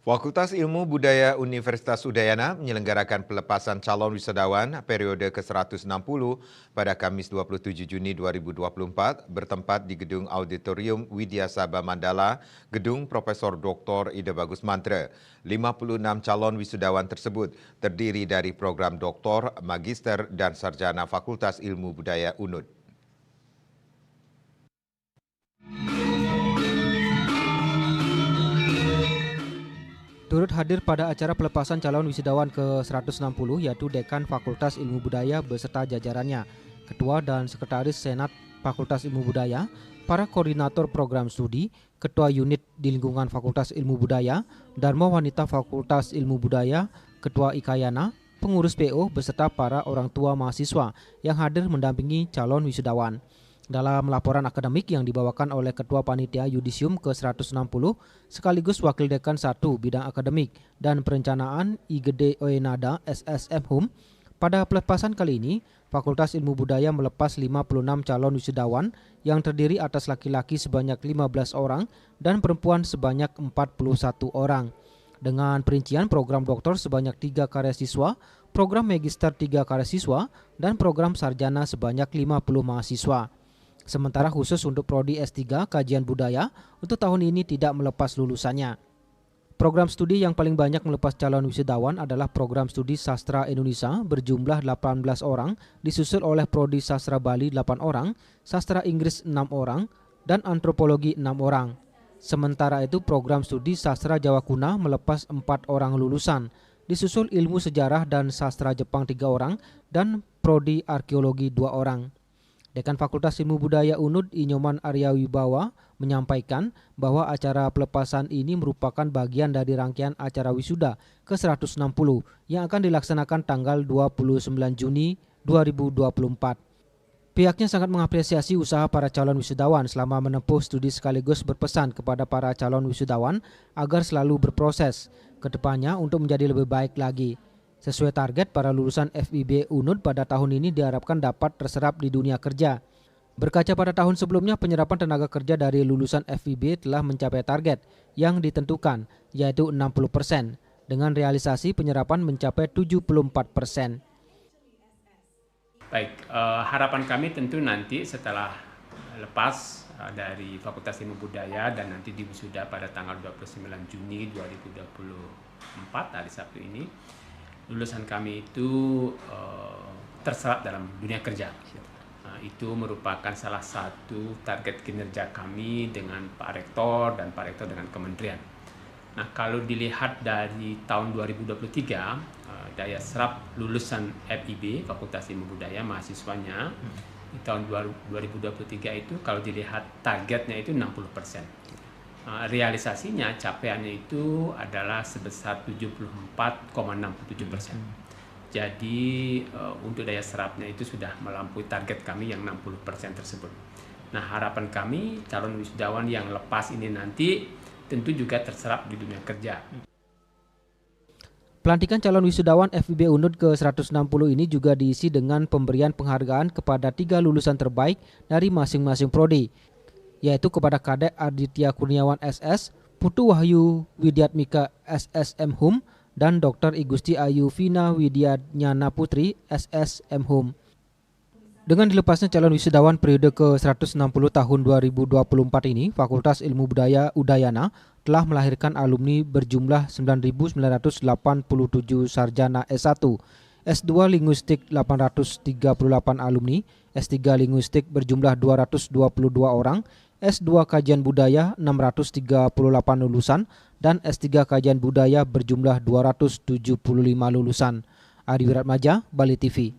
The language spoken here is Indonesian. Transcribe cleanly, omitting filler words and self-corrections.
Fakultas Ilmu Budaya Universitas Udayana menyelenggarakan pelepasan calon wisudawan periode ke-160 pada Kamis 27 Juni 2024 bertempat di Gedung Auditorium Widya Sabha Mandala, Gedung Profesor Dr. Ida Bagus Mantra. 56 calon wisudawan tersebut terdiri dari program doktor, magister, dan sarjana Fakultas Ilmu Budaya UNUD. Turut hadir pada acara pelepasan calon wisudawan ke-160 yaitu Dekan Fakultas Ilmu Budaya beserta jajarannya, Ketua dan Sekretaris Senat Fakultas Ilmu Budaya, para koordinator program studi, Ketua Unit di lingkungan Fakultas Ilmu Budaya, Dharma Wanita Fakultas Ilmu Budaya, Ketua IKAYANA, pengurus PO beserta para orang tua mahasiswa yang hadir mendampingi calon wisudawan. Dalam laporan akademik yang dibawakan oleh Ketua Panitia Yudisium ke-160 sekaligus Wakil Dekan 1 Bidang Akademik dan Perencanaan IGD Oenada SSM Hum, pada pelepasan kali ini Fakultas Ilmu Budaya melepas 56 calon wisudawan yang terdiri atas laki-laki sebanyak 15 orang dan perempuan sebanyak 41 orang. Dengan perincian program doktor sebanyak 3 karya siswa, program magister 3 karya siswa, dan program sarjana sebanyak 50 mahasiswa. Sementara khusus untuk Prodi S3 Kajian Budaya untuk tahun ini tidak melepas lulusannya. Program studi yang paling banyak melepas calon wisudawan adalah program studi Sastra Indonesia berjumlah 18 orang, disusul oleh Prodi Sastra Bali 8 orang, Sastra Inggris 6 orang, dan Antropologi 6 orang. Sementara itu program studi Sastra Jawa Kuna melepas 4 orang lulusan, disusul Ilmu Sejarah dan Sastra Jepang 3 orang, dan Prodi Arkeologi 2 orang. Dekan Fakultas Ilmu Budaya UNUD Inyoman Arya Wibawa menyampaikan bahwa acara pelepasan ini merupakan bagian dari rangkaian acara wisuda ke-160 yang akan dilaksanakan tanggal 29 Juni 2024. Pihaknya sangat mengapresiasi usaha para calon wisudawan selama menempuh studi sekaligus berpesan kepada para calon wisudawan agar selalu berproses ke depannya untuk menjadi lebih baik lagi. Sesuai target, para lulusan FIB UNUD pada tahun ini diharapkan dapat terserap di dunia kerja. Berkaca pada tahun sebelumnya, penyerapan tenaga kerja dari lulusan FIB telah mencapai target yang ditentukan, yaitu 60%, dengan realisasi penyerapan mencapai 74%. Baik, harapan kami tentu nanti setelah lepas dari Fakultas Ilmu Budaya dan nanti diwisuda pada tanggal 29 Juni 2024 hari Sabtu ini, lulusan kami itu terserap dalam dunia kerja. Itu merupakan salah satu target kinerja kami dengan Pak Rektor dan Pak Rektor dengan Kementerian. Nah, kalau dilihat dari tahun 2023, daya serap lulusan FIB, Fakultas Ilmu Budaya, mahasiswanya, di tahun 2023 itu kalau dilihat targetnya itu 60%. Realisasinya, capaiannya itu adalah sebesar 74,67%. Jadi untuk daya serapnya itu sudah melampaui target kami yang 60% tersebut. Nah, harapan kami calon wisudawan yang lepas ini nanti tentu juga terserap di dunia kerja. Pelantikan calon wisudawan FIB UNUD ke-160 ini juga diisi dengan pemberian penghargaan kepada 3 lulusan terbaik dari masing-masing prodi, yaitu kepada Kadek Aditya Kurniawan SS, Putu Wahyu Widyatmika SSM Hum, dan Dr. Igusti Ayu Vina Widyanyana Putri SSM Hum. Dengan dilepasnya calon wisudawan periode ke-160 tahun 2024 ini, Fakultas Ilmu Budaya Udayana telah melahirkan alumni berjumlah 9.987 sarjana S1, S2 Linguistik 838 alumni, S3 Linguistik berjumlah 222 orang, S2 Kajian Budaya 638 lulusan, dan S3 Kajian Budaya berjumlah 275 lulusan. Adi Wiratmaja, Bali TV.